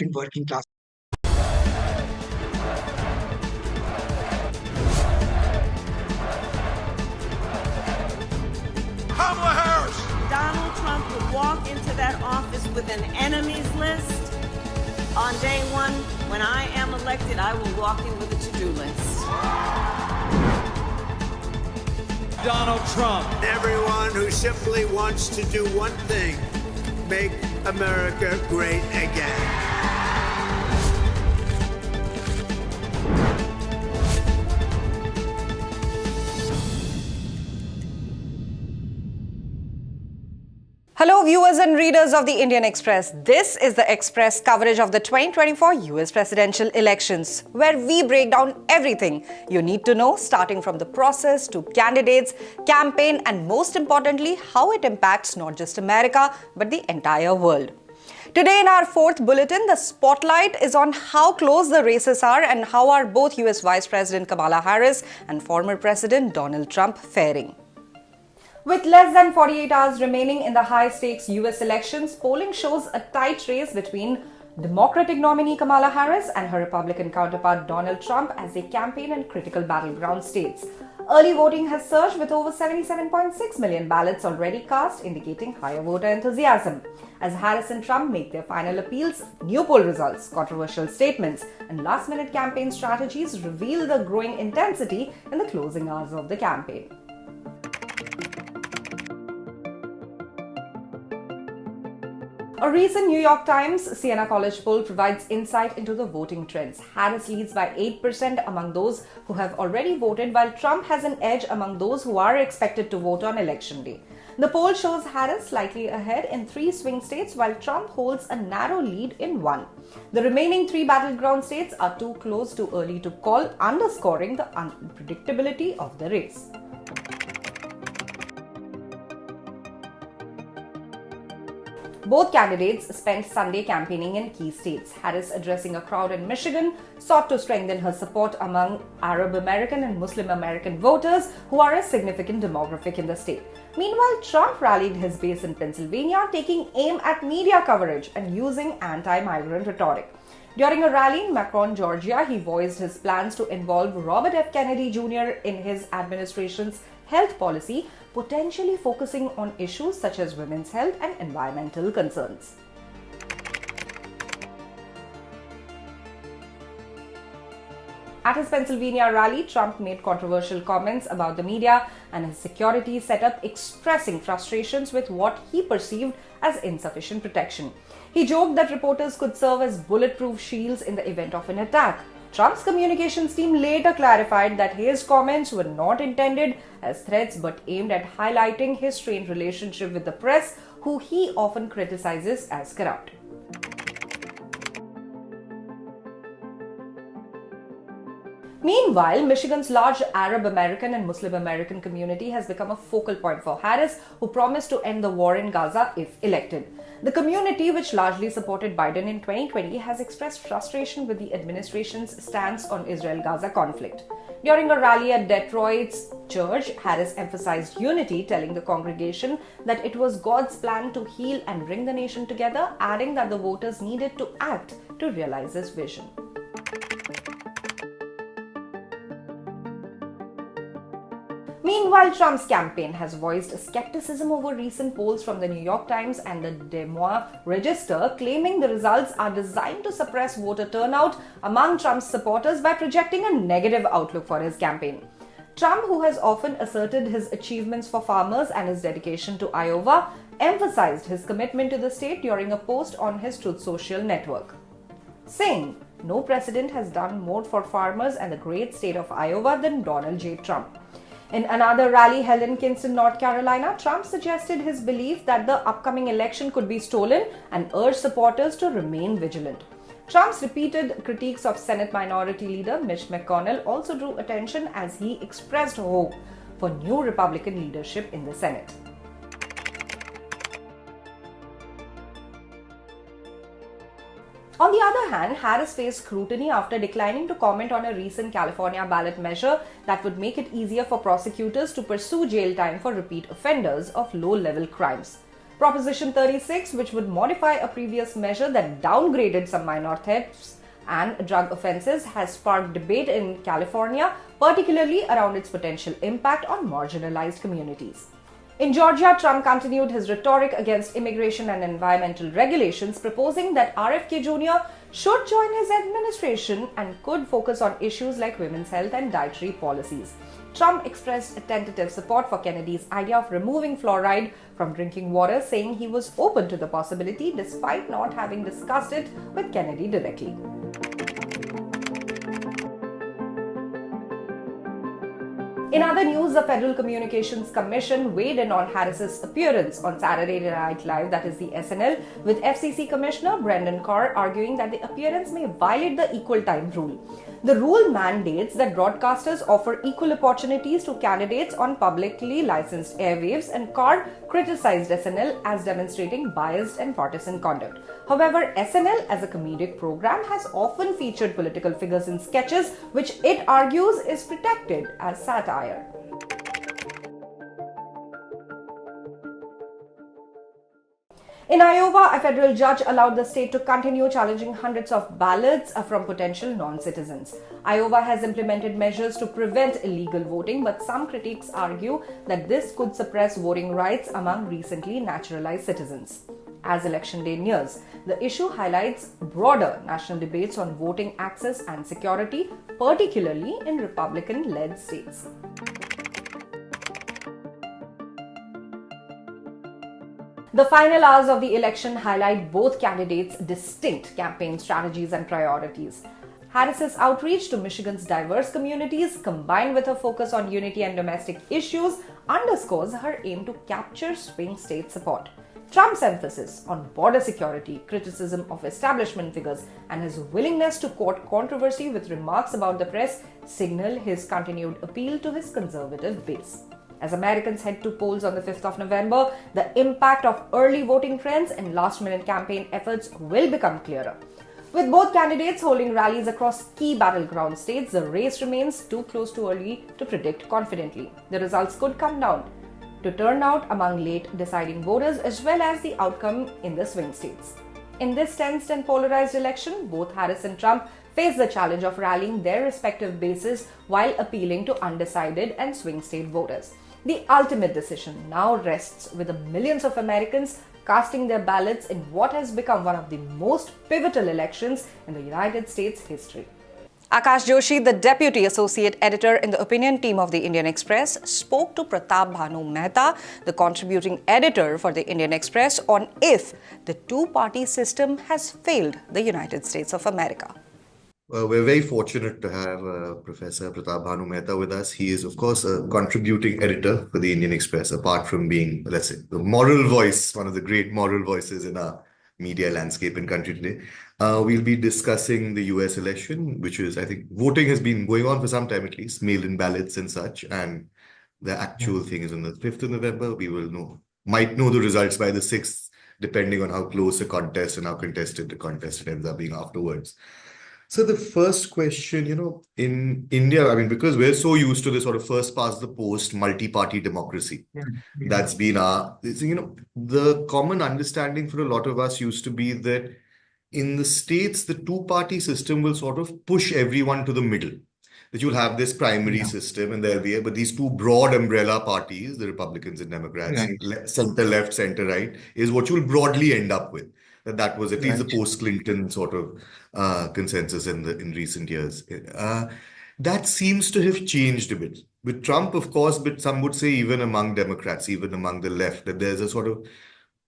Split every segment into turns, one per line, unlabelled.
in working class.
Kamala Harris!
Donald Trump would walk into that office with an enemies list. On day one, when I am elected, I will walk in with a to-do list.
Donald Trump.
Everyone who simply wants to do one thing, make America great again.
Hello viewers and readers of the Indian Express. This is the Express coverage of the 2024 US presidential elections, where we break down everything you need to know, starting from the process to candidates, campaign, and most importantly, how it impacts not just America, but the entire world. Today in our fourth bulletin, the spotlight is on how close the races are and how are both US Vice President Kamala Harris and former President Donald Trump faring. With less than 48 hours remaining in the high-stakes US elections, polling shows a tight race between Democratic nominee Kamala Harris and her Republican counterpart Donald Trump as they campaign in critical battleground states. Early voting has surged with over 77.6 million ballots already cast, indicating higher voter enthusiasm. As Harris and Trump make their final appeals, new poll results, controversial statements, and last-minute campaign strategies reveal the growing intensity in the closing hours of the campaign. A recent New York Times Siena College poll provides insight into the voting trends. Harris leads by 8% among those who have already voted, while Trump has an edge among those who are expected to vote on election day. The poll shows Harris slightly ahead in 3 swing states, while Trump holds a narrow lead in 1. The remaining 3 battleground states are too close, too early to call, underscoring the unpredictability of the race. Both candidates spent Sunday campaigning in key states. Harris, addressing a crowd in Michigan, sought to strengthen her support among Arab American and Muslim American voters, who are a significant demographic in the state. Meanwhile, Trump rallied his base in Pennsylvania, taking aim at media coverage and using anti-migrant rhetoric. During a rally in Macon, Georgia, he voiced his plans to involve Robert F. Kennedy Jr. in his administration's health policy, potentially focusing on issues such as women's health and environmental concerns. At his Pennsylvania rally, Trump made controversial comments about the media and his security setup, expressing frustrations with what he perceived as insufficient protection. He joked that reporters could serve as bulletproof shields in the event of an attack. Trump's communications team later clarified that his comments were not intended as threats but aimed at highlighting his strained relationship with the press, who he often criticizes as corrupt. Meanwhile, Michigan's large Arab American and Muslim American community has become a focal point for Harris, who promised to end the war in Gaza if elected. The community, which largely supported Biden in 2020, has expressed frustration with the administration's stance on Israel-Gaza conflict. During a rally at Detroit's church, Harris emphasized unity, telling the congregation that it was God's plan to heal and bring the nation together, adding that the voters needed to act to realize his vision. Meanwhile, Trump's campaign has voiced skepticism over recent polls from the New York Times and the Des Moines Register, claiming the results are designed to suppress voter turnout among Trump's supporters by projecting a negative outlook for his campaign. Trump, who has often asserted his achievements for farmers and his dedication to Iowa, emphasized his commitment to the state during a post on his Truth Social network, saying, "No president has done more for farmers and the great state of Iowa than Donald J. Trump." In another rally held in Kinston, North Carolina, Trump suggested his belief that the upcoming election could be stolen and urged supporters to remain vigilant. Trump's repeated critiques of Senate Minority Leader Mitch McConnell also drew attention as he expressed hope for new Republican leadership in the Senate. On the other hand, Harris faced scrutiny after declining to comment on a recent California ballot measure that would make it easier for prosecutors to pursue jail time for repeat offenders of low-level crimes. Proposition 36, which would modify a previous measure that downgraded some minor thefts and drug offenses, has sparked debate in California, particularly around its potential impact on marginalized communities. In Georgia, Trump continued his rhetoric against immigration and environmental regulations, proposing that RFK Jr. should join his administration and could focus on issues like women's health and dietary policies. Trump expressed a tentative support for Kennedy's idea of removing fluoride from drinking water, saying he was open to the possibility despite not having discussed it with Kennedy directly. In other news, the Federal Communications Commission weighed in on Harris's appearance on Saturday Night Live, that is the SNL, with FCC Commissioner Brendan Carr arguing that the appearance may violate the equal time rule. The rule mandates that broadcasters offer equal opportunities to candidates on publicly licensed airwaves, and Carr criticized SNL as demonstrating biased and partisan conduct. However, SNL as a comedic program has often featured political figures in sketches, which it argues is protected as satire. In Iowa, a federal judge allowed the state to continue challenging hundreds of ballots from potential non-citizens. Iowa has implemented measures to prevent illegal voting, but some critics argue that this could suppress voting rights among recently naturalized citizens. As election day nears, the issue highlights broader national debates on voting access and security, particularly in Republican-led states. The final hours of the election highlight both candidates' distinct campaign strategies and priorities. Harris's outreach to Michigan's diverse communities, combined with her focus on unity and domestic issues, underscores her aim to capture swing state support. Trump's emphasis on border security, criticism of establishment figures, and his willingness to court controversy with remarks about the press signal his continued appeal to his conservative base. As Americans head to polls on the 5th of November, the impact of early voting trends and last-minute campaign efforts will become clearer. With both candidates holding rallies across key battleground states, the race remains too close to early to predict confidently. The results could come down to turnout among late deciding voters as well as the outcome in the swing states. In this tensed and polarized election, both Harris and Trump face the challenge of rallying their respective bases while appealing to undecided and swing state voters. The ultimate decision now rests with the millions of Americans casting their ballots in what has become one of the most pivotal elections in the United States history. Akash Joshi, the Deputy Associate Editor in the opinion team of the Indian Express, spoke to Pratap Bhanu Mehta, the contributing editor for the Indian Express, on if the two-party system has failed the United States of America.
We're very fortunate to have Professor Pratap Bhanu Mehta with us. He is, of course, a contributing editor for the Indian Express, apart from being, let's say, the moral voice, one of the great moral voices in our media landscape in country today. We'll be discussing the US election, which is, I think, voting has been going on for some time at least, mail-in ballots and such. And the actual thing is on the 5th of November. We will might know the results by the 6th, depending on how close a contest and how contested the contest ends up being afterwards. So the first question, in India, I mean, because we're so used to the sort of first past the post multi-party democracy, that's been the common understanding for a lot of us used to be that in the States, the two-party system will sort of push everyone to the middle. That you'll have this primary system and there'll be, but these two broad umbrella parties, the Republicans and Democrats, center left, center right, is what you'll broadly end up with. That was at least the post-Clinton sort of consensus in recent years. That seems to have changed a bit. With Trump, of course, but some would say even among Democrats, even among the left, that there's a sort of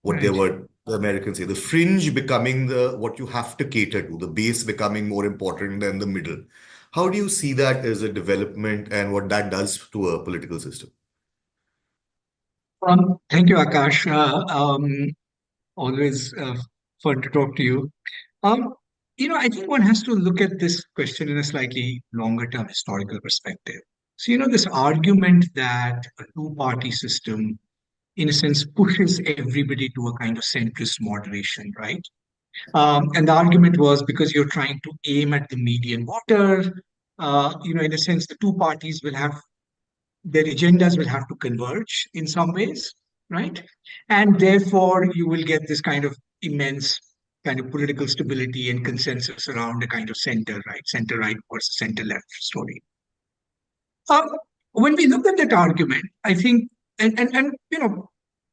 the Americans say, the fringe becoming what you have to cater to, the base becoming more important than the middle. How do you see that as a development and what that does to a political system?
Thank you, Akash. Always fun to talk to you. I think one has to look at this question in a slightly longer term historical perspective. So, this argument that a two-party system, in a sense, pushes everybody to a kind of centrist moderation, right? And the argument was because you're trying to aim at the median voter, in a sense, the two parties will have, their agendas will have to converge in some ways, right? And therefore, you will get this kind of immense kind of political stability and consensus around a kind of center right versus center left story. Um, when we look at that argument, I think, and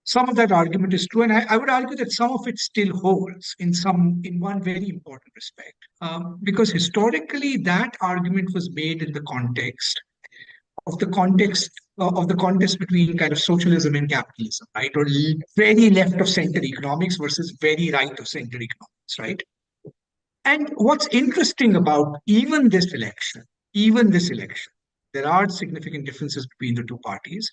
some of that argument is true, and I would argue that some of it still holds in one very important respect, because historically that argument was made in the context of the contest between kind of socialism and capitalism, right? Or very left of center economics versus very right of center economics, right? And what's interesting about even this election, there are significant differences between the two parties.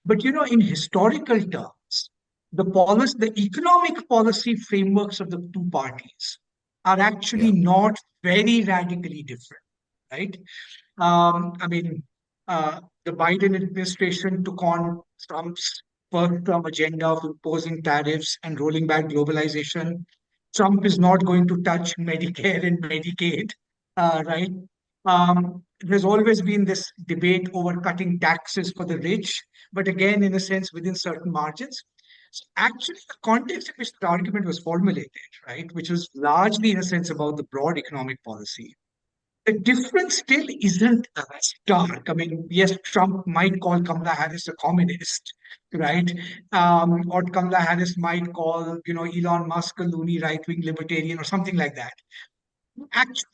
But in historical terms, the economic policy frameworks of the two parties are actually
Yeah.
not very radically different, right? I mean, the Biden administration took on Trump's first-term agenda of imposing tariffs and rolling back globalization. Trump is not going to touch Medicare and Medicaid, right? There's always been this debate over cutting taxes for the rich, but again, in a sense, within certain margins. So actually, the context in which the argument was formulated, right, which was largely, in a sense, about the broad economic policy, the difference still isn't stark. I mean, yes, Trump might call Kamala Harris a communist, right? Or Kamala Harris might call, Elon Musk a loony right-wing libertarian or something like that. Actually,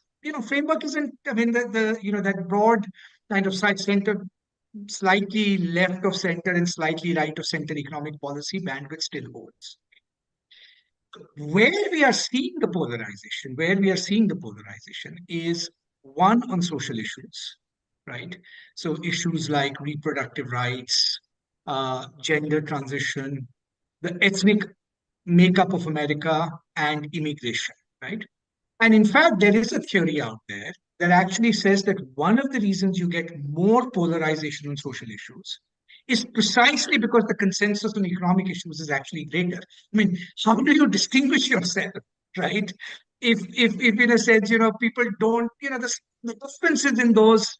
framework isn't, I mean, that broad kind of side center, slightly left of center and slightly right of center economic policy bandwidth still holds. Where we are seeing the polarization is one on social issues, right? So issues like reproductive rights, gender transition, the ethnic makeup of America, and immigration, right? And in fact, there is a theory out there that actually says that one of the reasons you get more polarization on social issues is precisely because the consensus on economic issues is actually greater. I mean, how do you distinguish yourself, right? If in a sense, people don't, the differences in those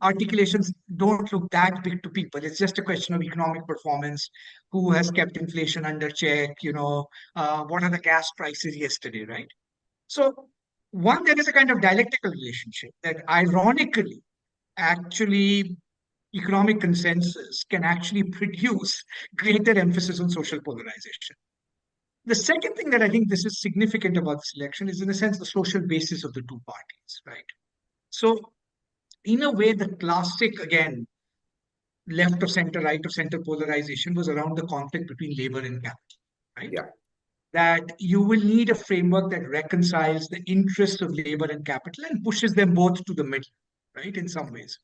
articulations don't look that big to people. It's just a question of economic performance, who has kept inflation under check, what are the gas prices yesterday, right? So one, there is a kind of dialectical relationship that ironically, actually, economic consensus can actually produce greater emphasis on social polarization. The second thing that I think this is significant about this election is, in a sense, the social basis of the two parties, right? So, in a way, the classic, again, left of center, right of center polarization was around the conflict between labor and capital, right?
Yeah.
That you will need a framework that reconciles the interests of labor and capital and pushes them both to the middle, right, in some ways.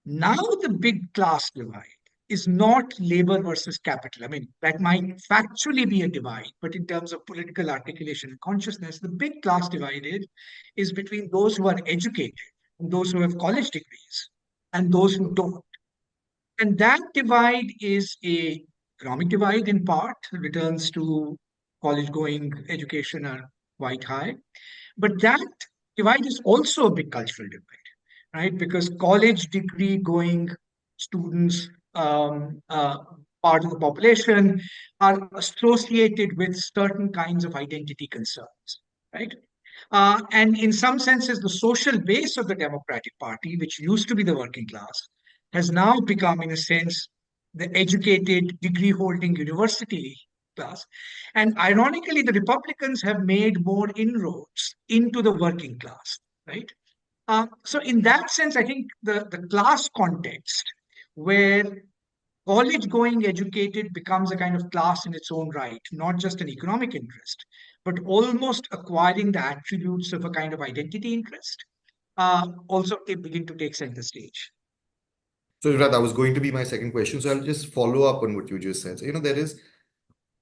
Now, the big class divide is not labor versus capital. I mean, that might factually be a divide, but in terms of political articulation and consciousness, the big class divide is between those who are educated and those who have college degrees and those who don't. And that divide is a economic divide in part. Returns to college-going education are quite high. But that divide is also a big cultural divide, right? Because college degree going students, part of the population, are associated with certain kinds of identity concerns, right? And in some senses, the social base of the Democratic Party, which used to be the working class, has now become, in a sense, the educated, degree-holding university class. And ironically, the Republicans have made more inroads into the working class, right? So in that sense, I think the class context where college-going educated becomes a kind of class in its own right, not just an economic interest, but almost acquiring the attributes of a kind of identity interest, also begin to take center stage.
So that was going to be my second question. So I'll just follow up on what you just said. So,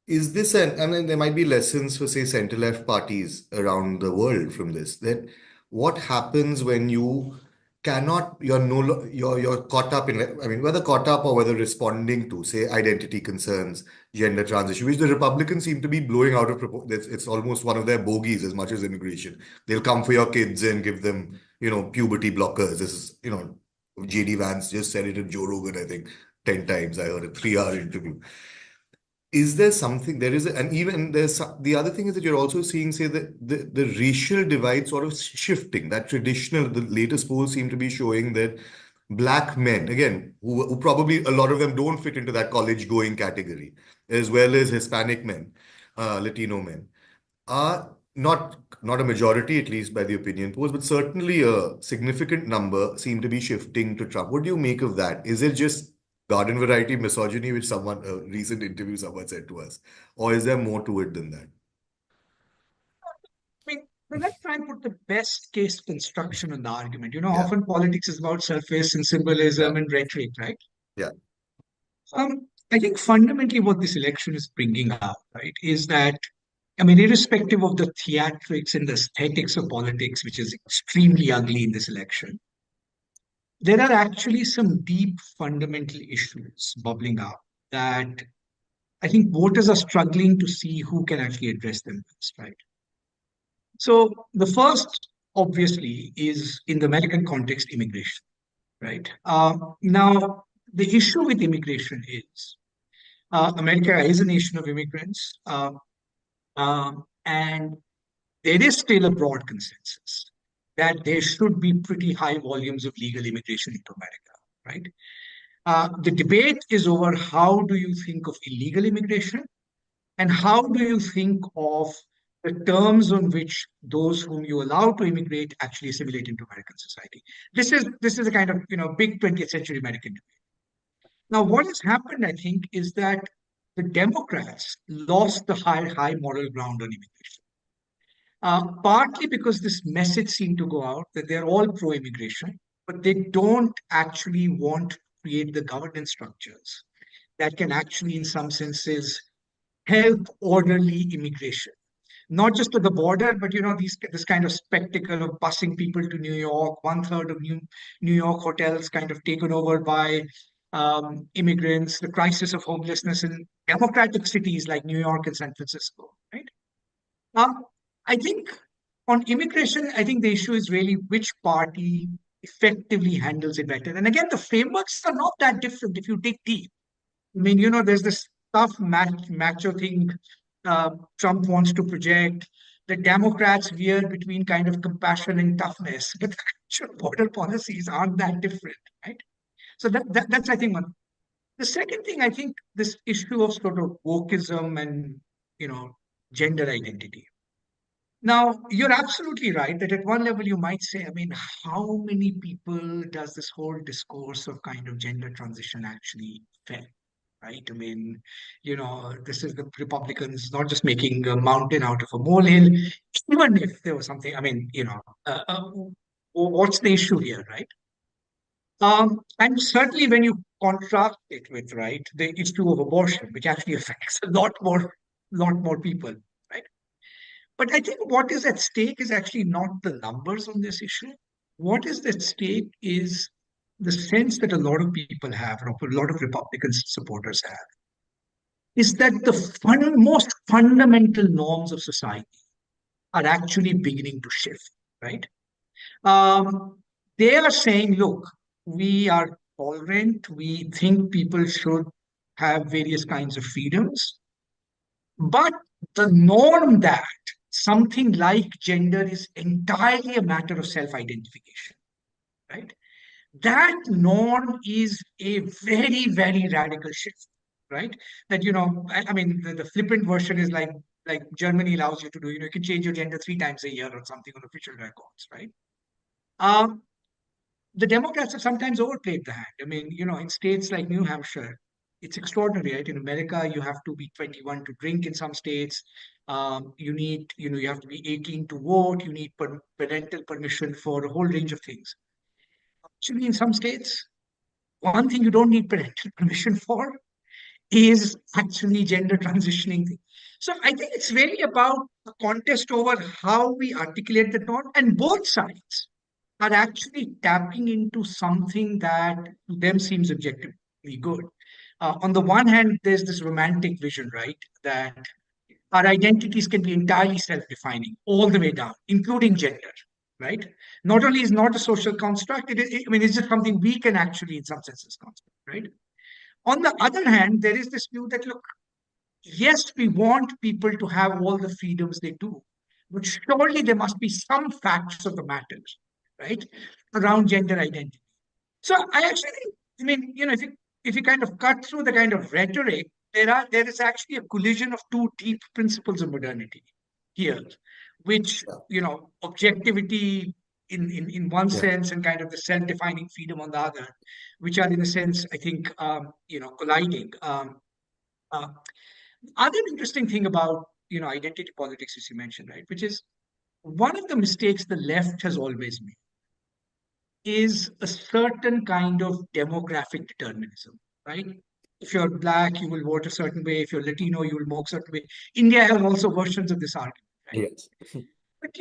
is this I mean, there might be lessons for, say, center-left parties around the world from this, that what happens when you're caught up in, I mean, whether caught up or whether responding to, say, identity concerns, gender transition, which the Republicans seem to be blowing out of proportion. It's almost one of their bogeys as much as immigration. They'll come for your kids and give them, puberty blockers. This is, J.D. Vance just said it in Joe Rogan, I think, 10 times. I heard a 3-hour interview. Is there something, and even the other thing is that you're also seeing, say, the racial divide sort of shifting. That the latest polls seem to be showing that black men, again, who probably a lot of them don't fit into that college going category, as well as Hispanic men, Latino men, are not a majority, at least by the opinion polls, but certainly a significant number seem to be shifting to Trump. What do you make of that? Is it just garden variety misogyny, which a recent interview someone said to us, or is there more to it than that?
I mean, but let's try and put the best case construction on the argument.
Yeah,
Often politics is about surface and symbolism
yeah,
and rhetoric, right?
yeah,
I think fundamentally what this election is bringing out, right, is that, I mean, irrespective of the theatrics and the aesthetics of politics, which is extremely ugly in this election, there are actually some deep fundamental issues bubbling up that I think voters are struggling to see who can actually address them best, right? So the first, obviously, is in the American context, immigration, right? Now, the issue with immigration is America is a nation of immigrants, and there is still a broad consensus that there should be pretty high volumes of legal immigration into America, right? The debate is over how do you think of illegal immigration and how do you think of the terms on which those whom you allow to immigrate actually assimilate into American society. This is a kind of big 20th century American debate. Now, what has happened, I think, is that the Democrats lost the high moral ground on immigration. Partly because this message seemed to go out that they're all pro-immigration, but they don't actually want to create the governance structures that can actually, in some senses, help orderly immigration. Not just to the border, but this kind of spectacle of busing people to New York, 1/3 of New York hotels kind of taken over by immigrants, the crisis of homelessness in democratic cities like New York and San Francisco, right? I think on immigration, I think the issue is really which party effectively handles it better. And again, the frameworks are not that different if you dig deep. I mean, there's this tough macho thing Trump wants to project. The Democrats veer between kind of compassion and toughness, but the actual border policies aren't that different, right? So that's, I think, one. The second thing, I think, this issue of sort of wokeism and gender identity. Now, you're absolutely right that at one level you might say, I mean, how many people does this whole discourse of kind of gender transition actually affect? Right? I mean, this is the Republicans not just making a mountain out of a molehill, even if there was something, I mean, what's the issue here, right? And certainly when you contrast it with, right, the issue of abortion, which actually affects a lot more people, right? But I think what is at stake is actually not the numbers on this issue. What is at stake is the sense that a lot of people have, or a lot of Republican supporters have, is that the most fundamental norms of society are actually beginning to shift, right? They are saying, look, we are tolerant, we think people should have various kinds of freedoms, but the norm that something like gender is entirely a matter of self-identification, right? That norm is a very, very radical shift, right? That, I mean, the flippant version is like Germany allows you to do, you can change your gender 3 times a year or something on official records, right? The Democrats have sometimes overplayed the hand. I mean, in states like New Hampshire, it's extraordinary, right? In America, you have to be 21 to drink in some states. You have to be 18 to vote. You need parental permission for a whole range of things. Actually, in some states, one thing you don't need parental permission for is actually gender transitioning. So I think it's really about a contest over how we articulate the norm, and both sides are actually tapping into something that to them seems objectively good. On the one hand, there's this romantic vision, right, that our identities can be entirely self-defining all the way down, including gender, right? Not only is not a social construct, I mean, it's just something we can actually, in some senses, construct, right? On the other hand, there is this view that, look, yes, we want people to have all the freedoms they do, but surely there must be some facts of the matter, right, around gender identity. So I actually think, I mean, if you kind of cut through the kind of rhetoric, there is actually a collision of two deep principles of modernity here, which, objectivity in one sense and kind of the self-defining freedom on the other, which are in a sense, I think, colliding. Other interesting thing about identity politics, as you mentioned, right, which is one of the mistakes the left has always made is a certain kind of demographic determinism, right? If you're black, you will vote a certain way. If you're Latino, you will vote a certain way. India has also versions of this argument, right?
Yes.
But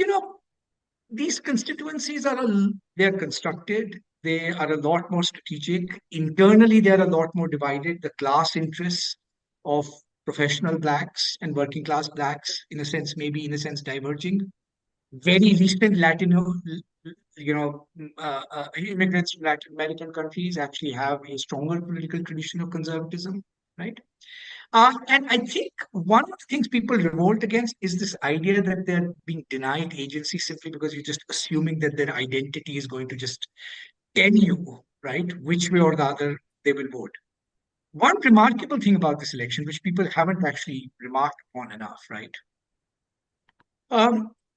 these constituencies they're constructed. They are a lot more strategic. Internally, they're a lot more divided. The class interests of professional blacks and working class blacks, in a sense, diverging. Very recent Latino, immigrants from Latin American countries actually have a stronger political tradition of conservatism, right? And I think one of the things people revolt against is this idea that they're being denied agency simply because you're just assuming that their identity is going to just tell you, right, which way or the other they will vote. One remarkable thing about this election, which people haven't actually remarked on enough, right?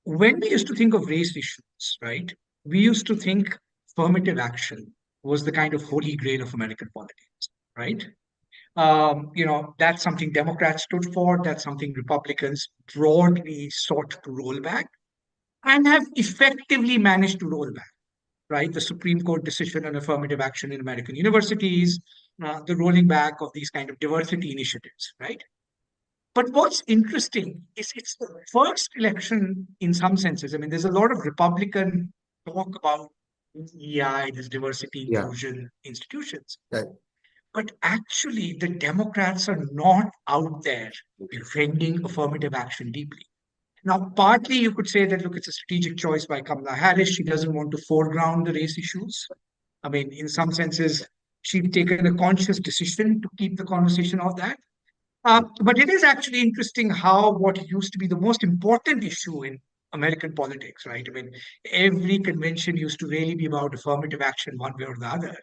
When we used to think of race issues, right, we used to think affirmative action was the kind of holy grail of American politics, right? That's something Democrats stood for. That's something Republicans broadly sought to roll back and have effectively managed to roll back, right? The Supreme Court decision on affirmative action in American universities, the rolling back of these kind of diversity initiatives, right? But what's interesting is it's the first election in some senses. I mean, there's a lot of Republican talk about EI, this diversity inclusion institutions.
Right.
But actually, the Democrats are not out there defending affirmative action deeply. Now, partly you could say that, look, it's a strategic choice by Kamala Harris. She doesn't want to foreground the race issues. I mean, in some senses, she's taken a conscious decision to keep the conversation off that. But it is actually interesting how what used to be the most important issue in American politics, right? I mean, every convention used to really be about affirmative action one way or the other.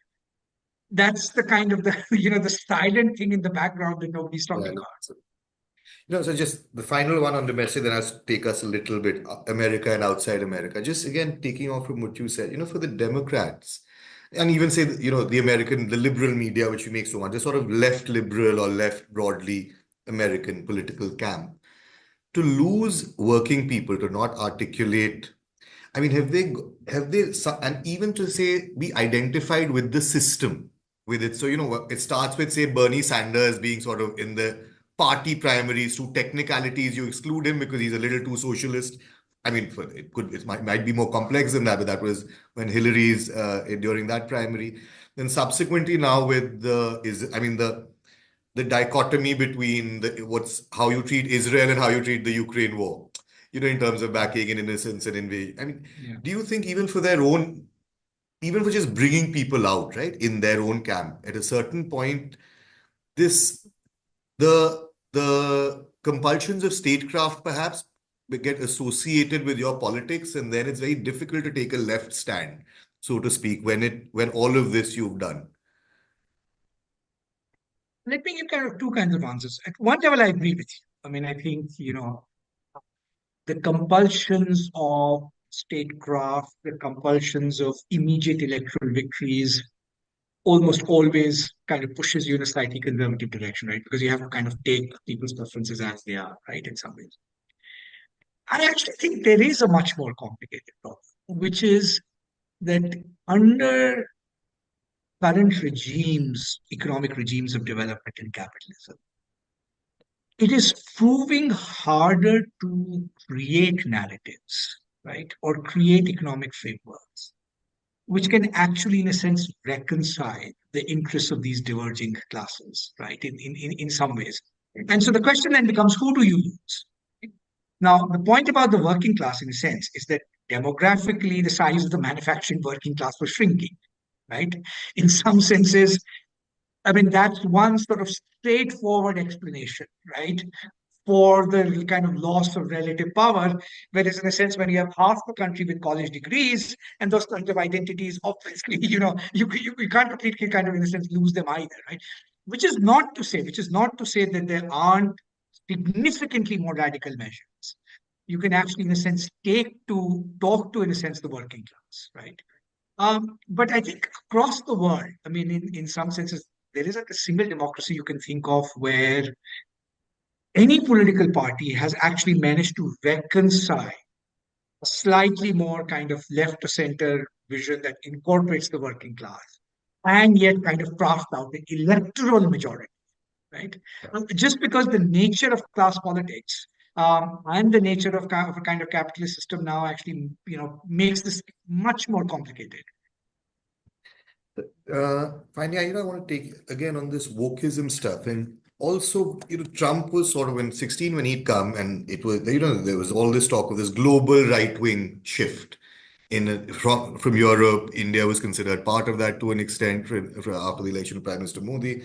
That's the kind of the silent thing in the background that nobody's talking about.
So just the final one on domestic, then I'll take us a little bit America and outside America. Just again, taking off from what you said, for the Democrats, and even say, the liberal media, which we make so much, the sort of left liberal or left broadly American political camp, to lose working people, to not articulate. I mean, have they, and even to say, be identified with the system, with it. So, it starts with, say, Bernie Sanders being sort of in the party primaries. Through technicalities, you exclude him because he's a little too socialist. I mean, it might be more complex than that, but that was when Hillary's during that primary. Then subsequently now with the dichotomy between how you treat Israel and how you treat the Ukraine war, in terms of backing in innocence and invasion. I mean, do you think even for just bringing people out, right, in their own camp, at a certain point, the compulsions of statecraft perhaps get associated with your politics, and then it's very difficult to take a left stand, so to speak, when all of this you've done?
Let me give kind of two kinds of answers. At one level, I agree with you. I mean, I think, the compulsions of statecraft, the compulsions of immediate electoral victories almost always kind of pushes you in a slightly conservative direction, right? Because you have to kind of take people's preferences as they are, right, in some ways. I actually think there is a much more complicated problem, which is that under current regimes, economic regimes of development and capitalism, it is proving harder to create narratives, right, or create economic frameworks, which can actually, in a sense, reconcile the interests of these diverging classes, right, in some ways. And so the question then becomes, who do you use? Now, the point about the working class, in a sense, is that demographically, the size of the manufacturing working class was shrinking, right? In some senses, I mean, that's one sort of straightforward explanation, right, for the kind of loss of relative power. Whereas, in a sense, when you have half the country with college degrees and those kinds of identities, obviously, you can't completely kind of, in a sense, lose them either, right? Which is not to say that there aren't significantly more radical measures. You can actually, in a sense, talk to, in a sense, the working class, right? But I think across the world, I mean, in some senses, there isn't a single democracy you can think of where any political party has actually managed to reconcile a slightly more kind of left to center vision that incorporates the working class and yet kind of craft out the electoral majority, right? Just because the nature of class politics and the nature of a kind of capitalist system now actually, makes this much more complicated.
Finally, I want to take again on this wokeism stuff, and also, Trump was sort of in 16 when he'd come, and it was, there was all this talk of this global right-wing shift from Europe. India was considered part of that to an extent after the election of Prime Minister Modi.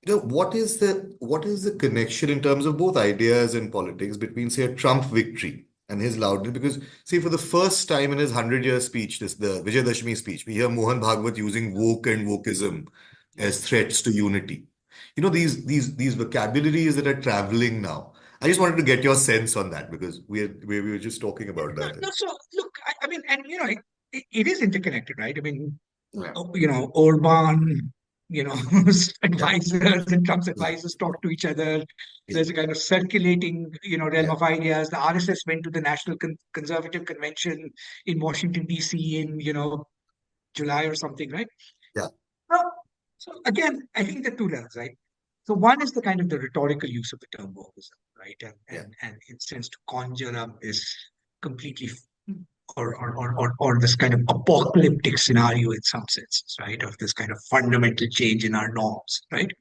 What is the connection in terms of both ideas and politics between, say, a Trump victory and his loudness? Because, see, for the first time in his 100-year speech, the Vijayadashmi speech, we hear Mohan Bhagwat using woke and wokeism as threats to unity. These vocabularies that are traveling now. I just wanted to get your sense on that, because we were just talking about that.
No, so look, I mean, and it is interconnected, right? I mean, Orban, advisors and Trump's advisors talk to each other. There's a kind of circulating, realm of ideas. The RSS went to the National Conservative Convention in Washington, D.C. in, July or something, right?
Yeah.
So again, I think there are two levels, right? So one is the kind of the rhetorical use of the term wokeism, right? And it tends to conjure up this completely or this kind of apocalyptic scenario in some senses, right? Of this kind of fundamental change in our norms, right?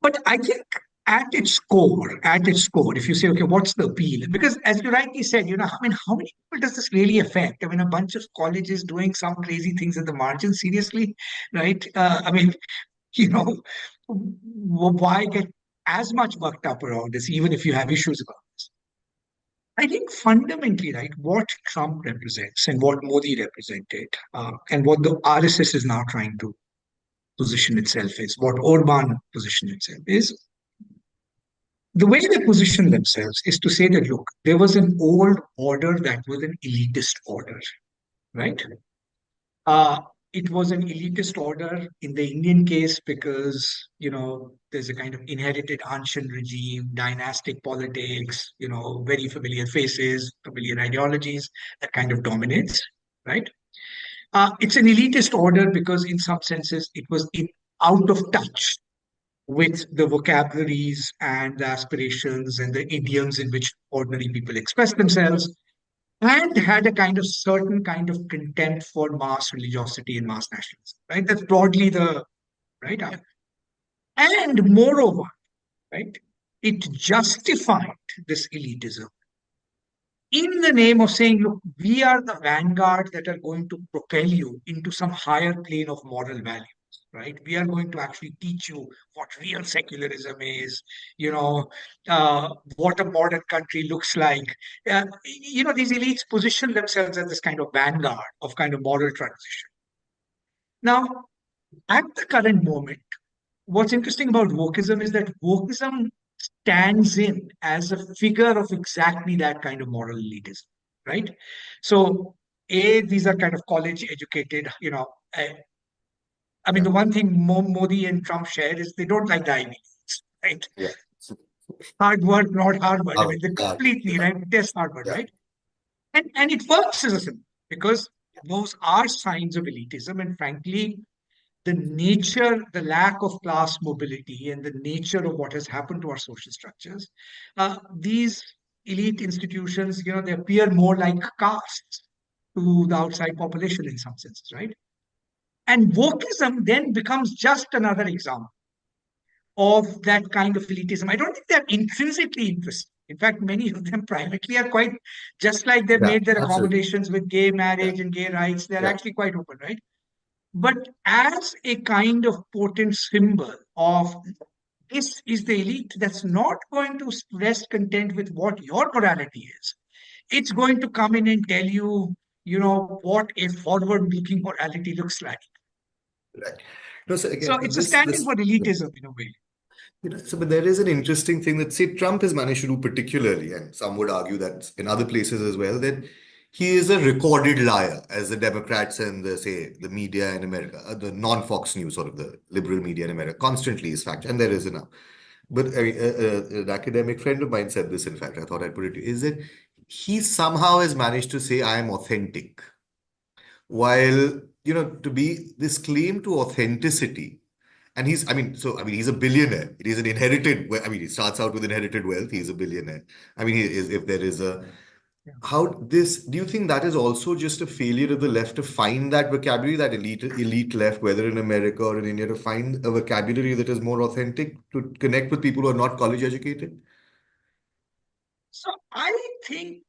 But I think at its core, if you say, okay, what's the appeal? Because as you rightly said, I mean, how many people does this really affect? I mean, a bunch of colleges doing some crazy things at the margin, seriously, right? I mean, why get as much worked up around this, even if you have issues about this? I think fundamentally, right, what Trump represents and what Modi represented, and what the RSS is now trying to position itself is, what Orban positioned itself is, the way they position themselves is to say that, look, there was an old order that was an elitist order, right? It was an elitist order in the Indian case because, there's a kind of inherited ancient regime, dynastic politics, very familiar faces, familiar ideologies that kind of dominates, right? It's an elitist order because in some senses it was out of touch with the vocabularies and the aspirations and the idioms in which ordinary people express themselves, and had a kind of certain kind of contempt for mass religiosity and mass nationalism, right? That's broadly the right. And moreover, right, it justified this elitism in the name of saying, look, we are the vanguard that are going to propel you into some higher plane of moral values, right? We are going to actually teach you what real secularism is, what a modern country looks like. These elites position themselves as this kind of vanguard of kind of moral transition. Now, at the current moment, what's interesting about wokeism is that wokeism stands in as a figure of exactly that kind of moral elitism, right? So, these are kind of college educated, I mean, the one thing Modi and Trump share is they don't like the Ivy Leagues, right?
Yeah.
Hard work, not Harvard. I mean, they completely, right? Test Harvard, right? And it works as a symbol because those are signs of elitism. And frankly, the lack of class mobility and the nature of what has happened to our social structures, these elite institutions, they appear more like castes to the outside population in some senses, right? And wokeism then becomes just another example of that kind of elitism. I don't think they're intrinsically interested. In fact, many of them privately are quite, just like they've made their accommodations with gay marriage and gay rights, they're actually quite open, right? but as a kind of potent symbol of this is the elite that's not going to rest content with what your morality is. It's going to come in and tell you, what a forward-looking morality looks like.
Right. No, so
So
again,
it's a standing for elitism in a way.
but there is an interesting thing that, say, Trump has managed to do particularly, and some would argue that in other places as well, that he is a recorded liar, as the Democrats and the media in America, the non-Fox News, sort of the liberal media in America, constantly is fact, and there is enough. But I mean, an academic friend of mine said this, in fact, I thought I'd put it to you, is that he somehow has managed to say, I am authentic. While, to be this claim to authenticity, and he's a billionaire. He's an inherited, he starts out with inherited wealth. He's a billionaire. He is, if there is a, do you think that is also just a failure of the left to find that vocabulary, that elite left, whether in America or in India, to find a vocabulary that is more authentic, to connect with people who are not college educated?
So I think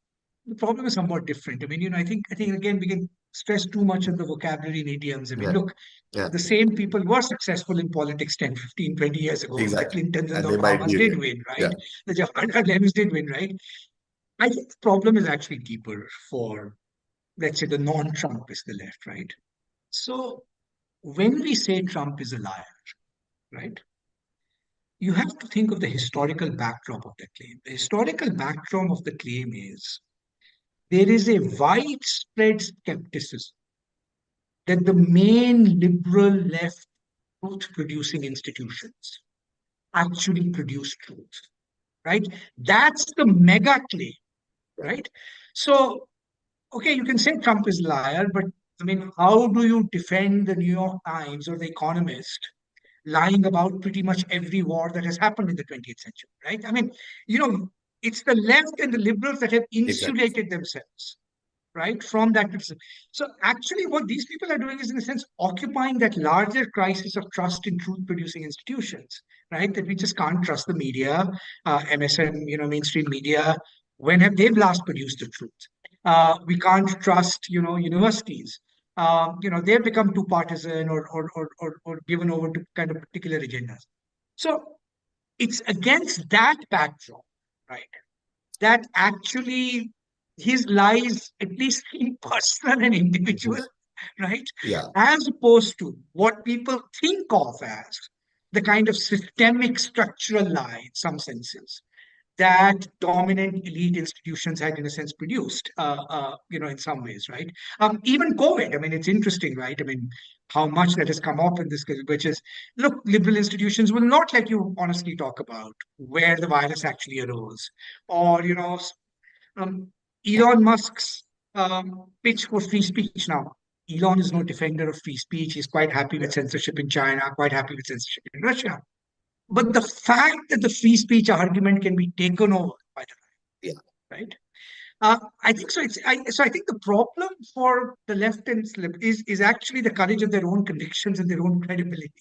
the problem is somewhat different. I think again we can stress too much on the vocabulary and idioms.
Yeah.
Look,
Yeah,
the same people were successful in politics 10, 15, 20 years ago. The
exactly.
Clintons and
And
the
they might
Obamas
be
did
again.
win, right?
Yeah.
The Jawaharlal Nehrus did win, right? I think the problem is actually deeper for, let's say, the non-Trump is the left, right? So when we say Trump is a liar, right, you have to think of the historical backdrop of the claim. The historical backdrop of the claim is there is a widespread skepticism that the main liberal left truth producing institutions actually produce truth, right? That's the mega claim, right? So, okay, you can say Trump is a liar, but how do you defend the New York Times or the Economist lying about pretty much every war that has happened in the 20th century, right? You know, it's the left and the liberals that have
Exactly.
insulated themselves, right, from that criticism. So actually, what these people are doing is, in a sense, occupying that larger crisis of trust in truth-producing institutions, right? That we just can't trust the media, MSN, mainstream media. When have they last produced the truth? We can't trust, universities. They've become too partisan or given over to kind of particular agendas. So it's against that backdrop, right, that actually his lies, at least in personal and individual, right,
Yeah.
as opposed to what people think of as the kind of systemic structural lie, in some senses, that dominant elite institutions had, in a sense, produced, in some ways, right? Even COVID, it's interesting, right? How much that has come up in this case, which is, look, liberal institutions will not let you honestly talk about where the virus actually arose, or, um, Elon Musk's pitch for free speech. Now, Elon is no defender of free speech. He's quite happy with censorship in China, quite happy with censorship in Russia. But the fact that the free speech argument can be taken over by the right, right? I think so. I think the problem for the left and slip is actually the courage of their own convictions and their own credibility.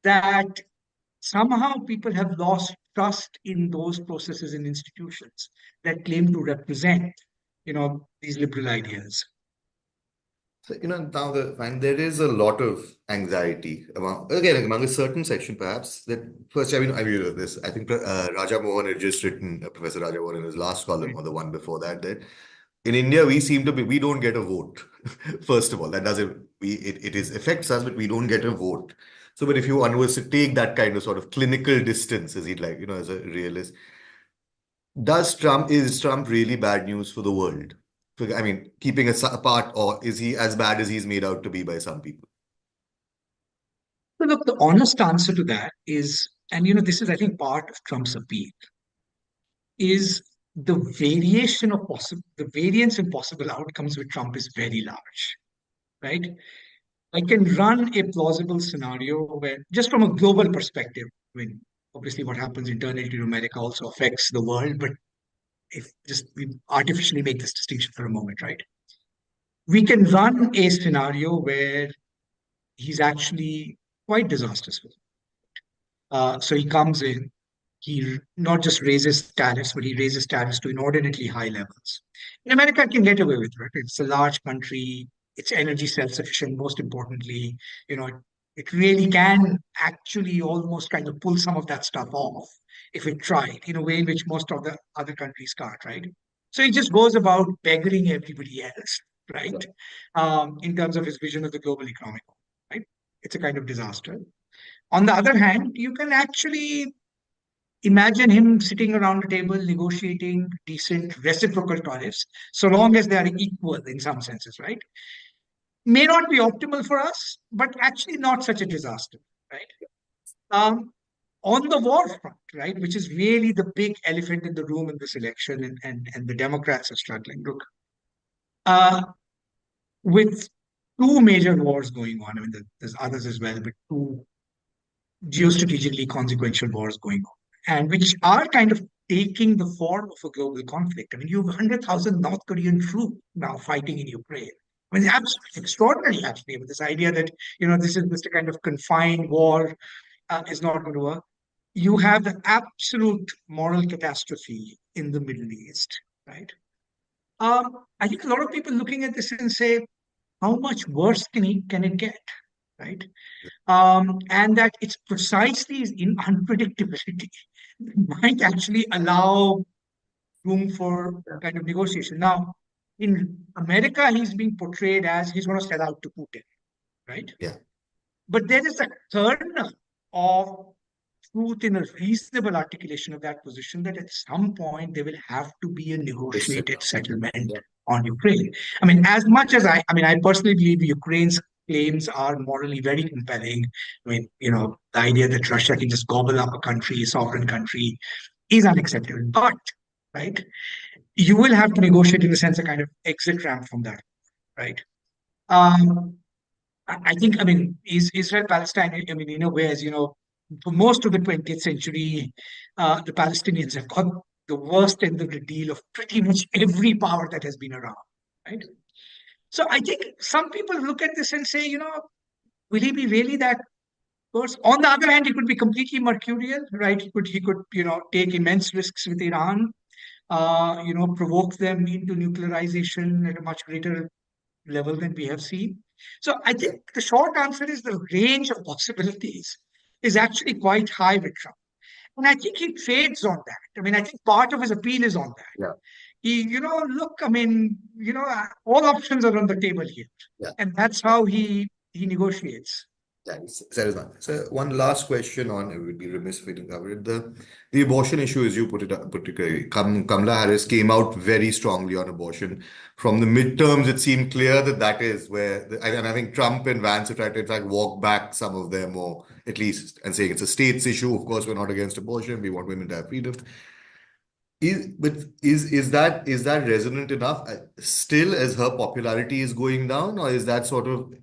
That somehow people have lost trust in those processes and institutions that claim to represent, these liberal ideas.
So, now and there is a lot of anxiety among a certain section, perhaps, that first, this, I think Raja Mohan had just written, Professor Raja Mohan in his last column or the one before that, that in India, we don't get a vote. First of all, that doesn't, it affects us, but we don't get a vote. So, but if one was to take that kind of sort of clinical distance, as he'd like, as a realist, is Trump really bad news for the world? Keeping us apart, or is he as bad as he's made out to be by some people?
So look, the honest answer to that is, and this is, I think, part of Trump's appeal, is the variance in possible outcomes with Trump is very large, right? I can run a plausible scenario where, just from a global perspective, obviously what happens internally to America also affects the world, but if just we artificially make this distinction for a moment, right? We can run a scenario where he's actually quite disastrous. So he comes in, he not just raises tariffs, but he raises tariffs to inordinately high levels. In America, can get away with it. Right? It's a large country. it's energy self-sufficient, most importantly. It really can actually almost kind of pull some of that stuff off if it tried, in a way in which most of the other countries can't, right? So it just goes about beggaring everybody else, right? In terms of his vision of the global economic, right? It's a kind of disaster. On the other hand, you can actually imagine him sitting around a table negotiating decent reciprocal tariffs, so long as they are equal in some senses, right? May not be optimal for us, but actually not such a disaster, right? On the war front, right, which is really the big elephant in the room in this election, and the Democrats are struggling. Look, with two major wars going on, I mean, there's others as well, but two geostrategically consequential wars going on, and which are kind of taking the form of a global conflict. I mean, you have 100,000 North Korean troops now fighting in Ukraine. I mean, absolutely extraordinary, actually. But this idea that, this is just a kind of confined war is not going to work. You have the absolute moral catastrophe in the Middle East, right? I think a lot of people looking at this and say, how much worse can it get, right? And that it's precisely in unpredictability might actually allow room for kind of negotiation. Now, in America, he's being portrayed as he's going to sell out to Putin, right?
Yeah.
But there is a kernel of truth in a reasonable articulation of that position, that at some point there will have to be a negotiated settlement on Ukraine. I mean, as much as I personally believe Ukraine's claims are morally very compelling. I mean, the idea that Russia can just gobble up a country, a sovereign country, is unacceptable. But, right, you will have to negotiate, in a sense, a kind of exit ramp from that, right? I think, I mean, is Israel-Palestine, I mean, in a way, as for most of the 20th century, the Palestinians have got the worst end of the deal of pretty much every power that has been around, right? So I think some people look at this and say, will he be really that worse? On the other hand, he could be completely mercurial, right? He could take immense risks with Iran, provoke them into nuclearization at a much greater level than we have seen. So I think the short answer is the range of possibilities is actually quite high with Trump. And I think he trades on that. I mean, I think part of his appeal is on that.
Yeah.
Look, I mean, all options are on the table here.
Yeah.
And that's how he negotiates.
So one last question on, it would be remiss if we didn't cover it. The abortion issue, as you put it up, particularly, Kamala Harris came out very strongly on abortion. From the midterms, it seemed clear that is where, and I think Trump and Vance have tried to, in fact, walk back some of them, or at least, and saying it's a states issue. Of course, we're not against abortion. We want women to have freedom. Is that resonant enough still, as her popularity is going down, or is that sort of,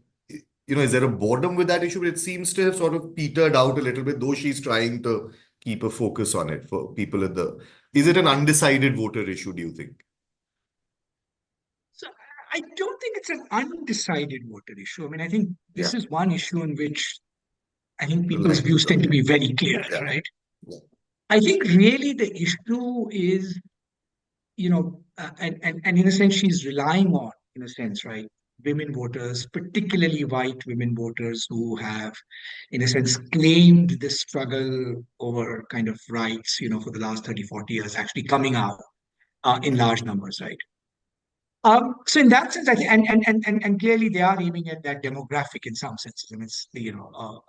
is there a boredom with that issue? But it seems to have sort of petered out a little bit, though she's trying to keep a focus on it for people is it an undecided voter issue, do you think?
So I don't think it's an undecided voter issue. I mean, I think this is one issue in which I think people's views tend to be very clear, right? Yeah. I think really the issue is, and in a sense, she's relying on, in a sense, right, women voters, particularly white women voters who have, in a sense, claimed this struggle over kind of rights, for the last 30, 40 years, actually coming out in large numbers, right? So in that sense, I think, and clearly they are aiming at that demographic in some senses, and it's,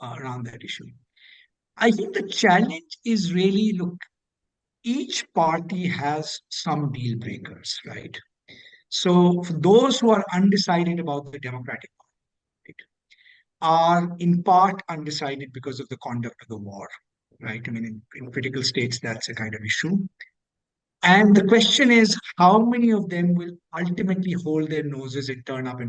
around that issue. I think the challenge is really, look, each party has some deal breakers, right? So for those who are undecided about the Democratic Party, right, are in part undecided because of the conduct of the war, right? I mean, in critical states, that's a kind of issue. And the question is, how many of them will ultimately hold their noses and turn up and